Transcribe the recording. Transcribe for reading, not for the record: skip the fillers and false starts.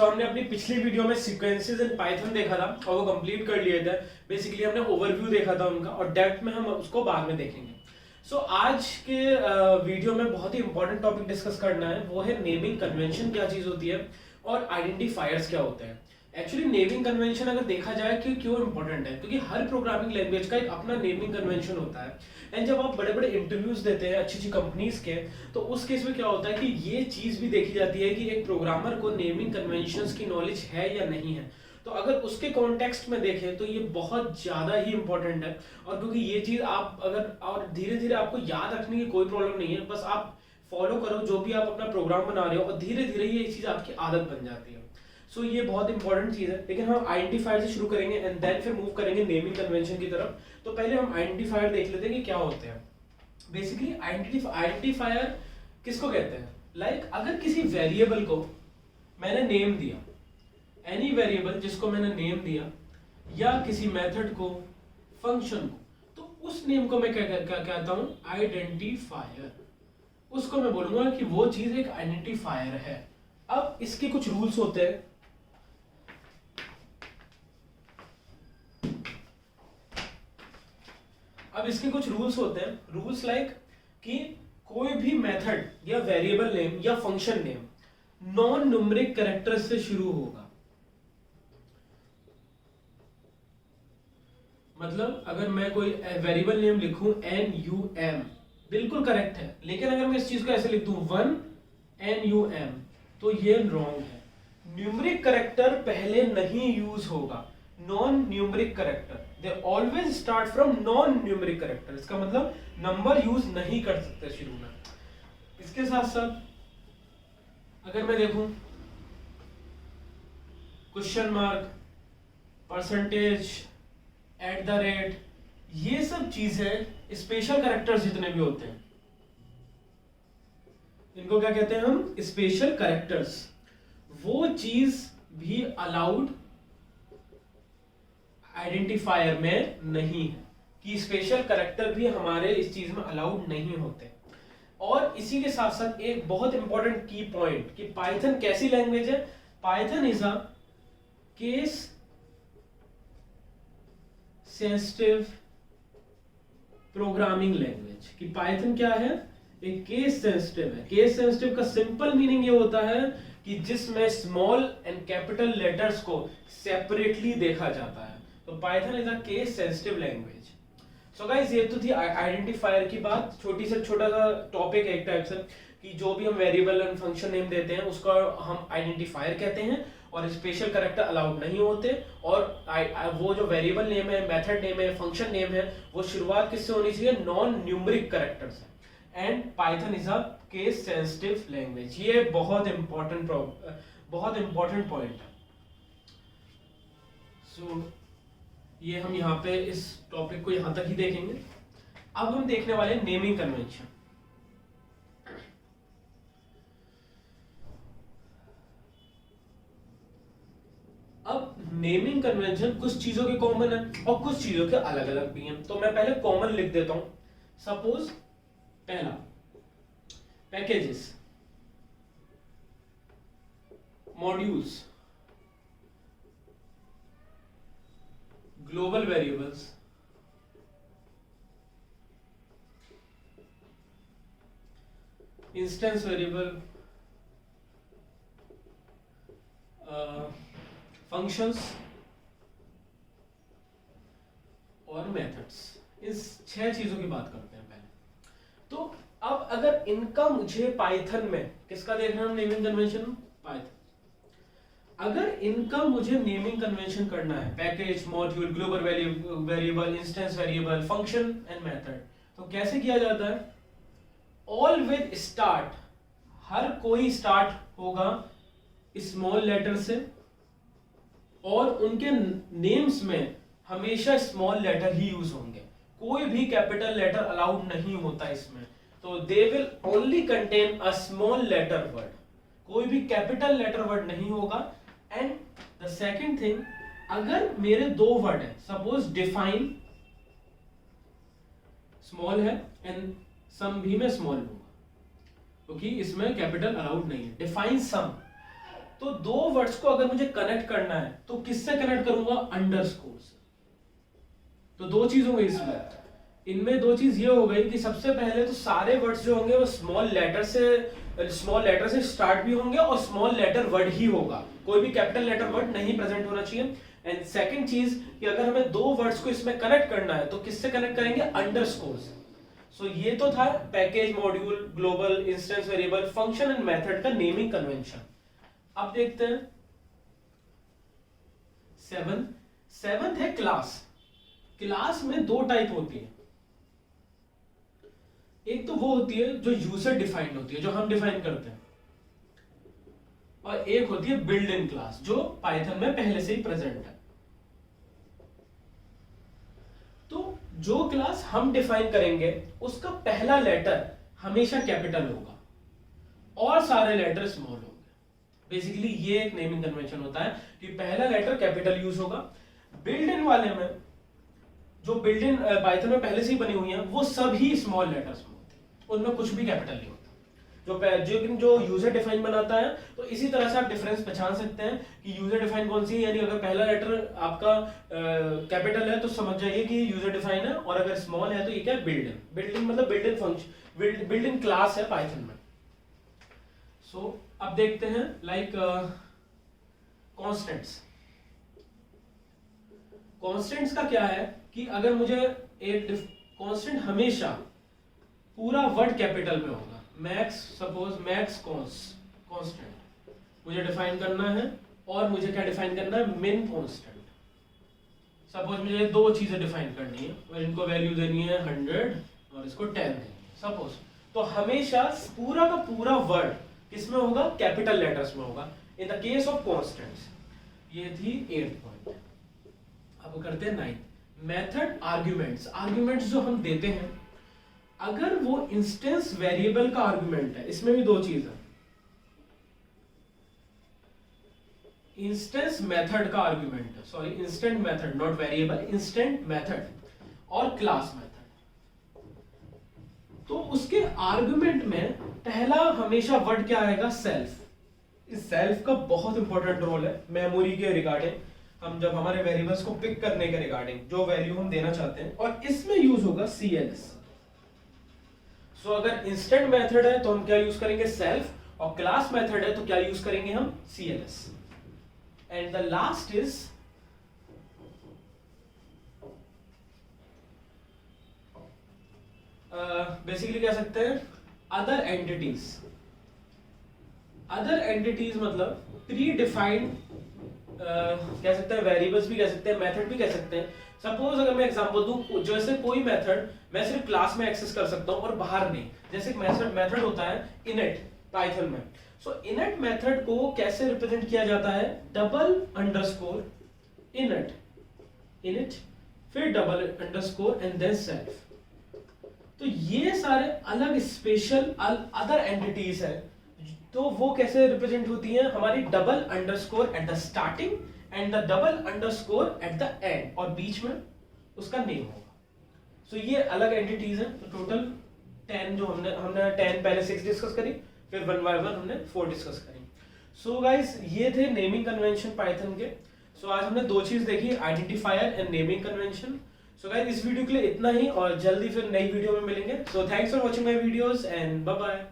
हमने अपनी पिछली वीडियो में सीक्वेंसेस इन पाइथन देखा था और वो कंप्लीट कर लिए थे। बेसिकली हमने ओवरव्यू देखा था उनका और डेप्थ में हम उसको बाद में देखेंगे। आज के वीडियो में बहुत ही इंपॉर्टेंट टॉपिक डिस्कस करना है, वो है नेमिंग कन्वेंशन क्या चीज होती है और आइडेंटिफायर्स क्या होते हैं। एक्चुअली नेमिंग कन्वेंशन अगर देखा जाए कि क्यों इंपॉर्टेंट है, क्योंकि हर प्रोग्रामिंग लैंग्वेज का एक अपना नेमिंग कन्वेंशन होता है। एंड जब आप बड़े बड़े इंटरव्यूज देते हैं अच्छी अच्छी कंपनीज के, तो उस केस में क्या होता है कि ये चीज भी देखी जाती है कि एक प्रोग्रामर को नेमिंग कन्वेंशंस की नॉलेज है या नहीं है। तो अगर उसके कॉन्टेक्स्ट में देखें तो ये बहुत ज्यादा ही इंपॉर्टेंट है। और क्योंकि ये चीज आप अगर और धीरे धीरे आपको याद रखने की कोई प्रॉब्लम नहीं है, बस आप फॉलो करो जो भी आप अपना प्रोग्राम बना रहे हो और धीरे धीरे ये चीज आपकी आदत बन जाती है। ये बहुत इंपॉर्टेंट चीज है। लेकिन हम आइडेंटिफायर से शुरू करेंगे एंड देन फिर मूव करेंगे नेमिंग कन्वेंशन की तरफ। तो पहले हम आइडेंटिफायर देख लेते हैं कि क्या होते हैं। बेसिकली आइडेंटिफायर किसको कहते हैं? लाइक अगर किसी वेरिएबल को मैंने नेम दिया, एनी वेरिएबल जिसको मैंने नेम दिया, या किसी मेथड को, फंक्शन को, तो उस नेम को मैं क्या कहता हूं? आइडेंटिफायर। उसको मैं बोलूंगा कि वो चीज एक आइडेंटिफायर है। अब इसके कुछ रूल्स होते हैं। रूल्स लाइक कि कोई भी मेथड या वेरिएबल नेम या function name non numeric character से शुरू होगा। मतलब अगर मैं कोई वेरिएबल नेम लिखूं NUM, बिल्कुल करेक्ट है। लेकिन अगर मैं इस चीज को ऐसे लिख दूं 1 NUM, तो ये रॉन्ग है। न्यूमेरिक कैरेक्टर पहले नहीं यूज होगा। Non numeric character, they always start from non numeric character. इसका मतलब नंबर यूज नहीं कर सकते शुरू में। इसके साथ साथ अगर मैं देखूं क्वेश्चन मार्क, परसेंटेज, @ ये सब चीजें स्पेशल कैरेक्टर्स जितने भी होते हैं, इनको क्या कहते हैं हम? Special characters. वो चीज भी अलाउड आइडेंटिफायर में नहीं है, कि स्पेशल कैरेक्टर भी हमारे इस चीज में अलाउड नहीं होते। और इसी के साथ साथ एक बहुत इंपॉर्टेंट की पॉइंट कि पाइथन कैसी लैंग्वेज है? Python is a case sensitive programming language. कि पाइथन क्या है? एक केस सेंसिटिव है। केस सेंसिटिव का सिंपल मीनिंग ये होता है कि जिसमें स्मॉल एंड कैपिटल लेटर्स को सेपरेटली देखा जाता है। तो Python is a case sensitive language. So guys, ये तो थी आइडेंटिफायर की बात। छोटा सा टॉपिक है एक टाइप से, कि जो भी हम वेरिएबल एंड फंक्शन नेम देते हैं उसका हम आइडेंटिफायर कहते हैं और स्पेशल कैरेक्टर अलाउड नहीं होते। और वो जो वेरिएबल नेम है, मेथड नेम है, फंक्शन नेम है, वो शुरुआत किससे होनी चाहिए? नॉन न्यूमेरिक कैरेक्टर से। And Python is a case sensitive language. ये बहुत इंपॉर्टेंट पॉइंट है। ये हम यहाँ पे इस टॉपिक को यहां तक ही देखेंगे। अब हम देखने वाले नेमिंग कन्वेंशन। अब नेमिंग कन्वेंशन कुछ चीजों के कॉमन है और कुछ चीजों के अलग अलग भी हैं। तो मैं पहले कॉमन लिख देता हूं। सपोज पहला, packages, modules, global variables, instance variable, functions और मेथड्स। इस 6 चीजों की बात करते हैं पहले। तो अब अगर इनका मुझे पाइथन में किसका देखना है? Naming convention Python. अगर इनका मुझे नेमिंग कन्वेंशन करना है, package, module, global variable, instance variable, function and method, तो कैसे किया जाता है? All with start. हर कोई स्टार्ट होगा स्मॉल लेटर से और उनके नेम्स में हमेशा स्मॉल लेटर ही यूज होंगे। कोई भी कैपिटल लेटर अलाउड नहीं होता इसमें। तो they will only contain a small letter word. कोई भी कैपिटल लेटर वर्ड नहीं होगा। एंड द सेकेंड थिंग, अगर मेरे 2 वर्ड है, सपोज डिफाइन स्मॉल है एंड सम भी मैं स्मॉल लूंगा, क्योंकि इसमें कैपिटल अलाउड नहीं है। डिफाइन सम, तो दो वर्ड्स को अगर मुझे कनेक्ट करना है तो किससे कनेक्ट करूंगा? अंडरस्कोर से। तो दो चीज हो गई इसमें, इनमें दो चीज ये हो गई कि सबसे पहले तो सारे वर्ड्स जो होंगे वो स्मॉल लेटर से स्टार्ट भी होंगे और स्मॉल लेटर वर्ड ही होगा, कोई भी कैपिटल लेटर वर्ड नहीं प्रेजेंट होना चाहिए। एंड सेकंड चीज कि अगर हमें दो वर्ड्स को इसमें कनेक्ट करना है तो किससे कनेक्ट करेंगे? अंडरस्कोर से। सो ये तो था package, module, global, instance variable, function and method का नेमिंग कन्वेंशन। अब देखते हैं सेवंथ है क्लास। क्लास में दो टाइप होती है, एक तो वो होती है जो यूजर डिफाइंड होती है, जो हम डिफाइन करते हैं, और एक होती है बिल्ड इन क्लास जो पाइथन में पहले से ही प्रेजेंट है। तो जो क्लास हम डिफाइन करेंगे उसका पहला लेटर हमेशा कैपिटल होगा और सारे लेटर स्मॉल होंगे। बेसिकली ये एक नेमिंग कन्वेंशन होता है कि पहला लेटर कैपिटल यूज होगा। बिल्ड इन वाले में, जो बिल्ड इन पाइथन में पहले से ही बनी हुई है, वो सभी स्मॉल लेटर्स में होती है, उनमें कुछ भी कैपिटल नहीं होता। जो यूजर डिफाइन बनाता है, तो इसी तरह से आप डिफरेंस पहचान सकते हैं कि यूजर डिफाइन कौन सी है। यानी अगर पहला लेटर आपका कैपिटल है तो समझ जाइए कि यूजर डिफाइन है, और अगर स्मॉल है तो ये क्या है? Build in. बिल्ड इन मतलब build in function, build in class है पाइथन में। सो अब देखते हैं लाइक कॉन्स्टेंट्स। कॉन्स्टेंट्स का क्या है कि अगर मुझे एक कॉन्स्टेंट हमेशा पूरा वर्ड कैपिटल में होगा, मैक्स, सपोज मैक्स कांस्टेंट मुझे डिफाइन करना है, और मुझे क्या डिफाइन करना है? मिन कांस्टेंट। सपोज मुझे दो चीजें डिफाइन करनी है और इनको वैल्यू देनी है 100 और इसको 10 देनी है सपोज, तो हमेशा पूरा का पूरा वर्ड किसमें होगा? कैपिटल लेटर्स में होगा in the case of constants. ये थी 8th पॉइंट। अब करते हैं 9th, मेथड आर्ग्यूमेंट्स। आर्ग्यूमेंट्स जो हम देते हैं, अगर वो इंस्टेंस वेरिएबल का आर्गुमेंट है, इसमें भी दो चीज है, इंस्टेंस मेथड का आर्गुमेंट है, sorry instant method, not variable, instant method और क्लास मेथड। तो उसके आर्गुमेंट में पहला हमेशा वर्ड क्या आएगा? सेल्फ। इस सेल्फ का बहुत इंपॉर्टेंट रोल है मेमोरी के रिगार्डिंग, हम जब हमारे वेरिएबल्स को पिक करने के रिगार्डिंग जो वैल्यू हम देना चाहते हैं, और इसमें यूज होगा CLS। सो अगर इंस्टेंट मेथड है तो हम क्या यूज करेंगे? सेल्फ, और क्लास मेथड है तो क्या यूज करेंगे हम? CLS। And the last is basically कह सकते हैं अदर एंटिटीज। अदर एंटिटीज मतलब प्री डिफाइंड, कह सकते हैं वेरिएबल्स भी कह सकते हैं, मेथड भी कह सकते हैं। सपोज अगर मैं एग्जांपल दूं, जैसे कोई मेथड मैं सिर्फ क्लास में एक्सेस कर सकता हूं और बाहर नहीं, जैसे एक मेथड होता है इनिट पाइथन में। सो इनिट मेथड को कैसे रिप्रेजेंट किया जाता है? डबल अंडरस्कोर इनिट फिर double underscore and then self. तो ये सारे अलग स्पेशल अदर एंटिटीज है, तो वो कैसे रिप्रेजेंट होती हैं? हमारी double underscore at the starting and the double underscore at the end, और बीच में उसका नेम होगा। सो ये अलग एंटिटीज हैं। तो टोटल 10 जो हमने 10 पहले 6 डिस्कस करी, फिर 1 by 1 हमने 4 डिस्कस करी। सो गाइस ये थे नेमिंग कन्वेंशन पाइथन के। सो आज हमने दो चीज देखी, identifier and naming convention. So guys इस वीडियो के लिए इतना ही, और जल्दी फिर नई वीडियो में मिलेंगे। So thanks for watching my videos and bye bye.